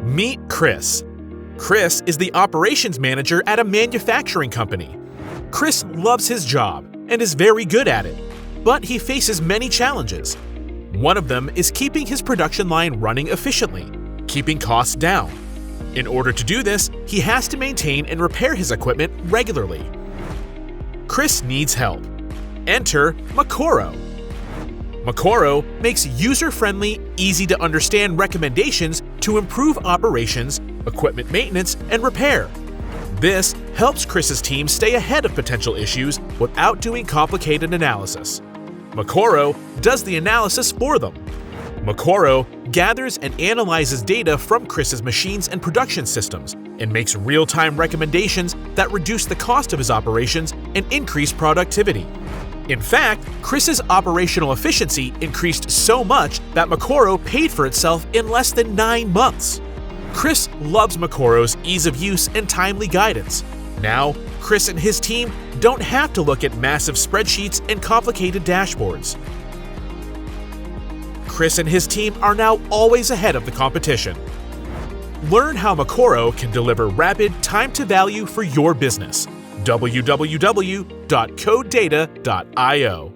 Meet Chris. Chris is the operations manager at a manufacturing company. Chris loves his job and is very good at it, but he faces many challenges. One of them is keeping his production line running efficiently, keeping costs down. In order to do this, he has to maintain and repair his equipment regularly. Chris needs help. Enter Makoro. Makoro makes user-friendly, easy-to-understand recommendations to improve operations, equipment maintenance, and repair. This helps Chris's team stay ahead of potential issues without doing complicated analysis. Makoro does the analysis for them. Makoro gathers and analyzes data from Chris's machines and production systems and makes real-time recommendations that reduce the cost of his operations and increase productivity. In fact, Chris's operational efficiency increased so much that Makoro paid for itself in less than 9 months. Chris loves Makoro's ease of use and timely guidance. Now, Chris and his team don't have to look at massive spreadsheets and complicated dashboards. Chris and his team are now always ahead of the competition. Learn how Makoro can deliver rapid time to value for your business. www.codedata.io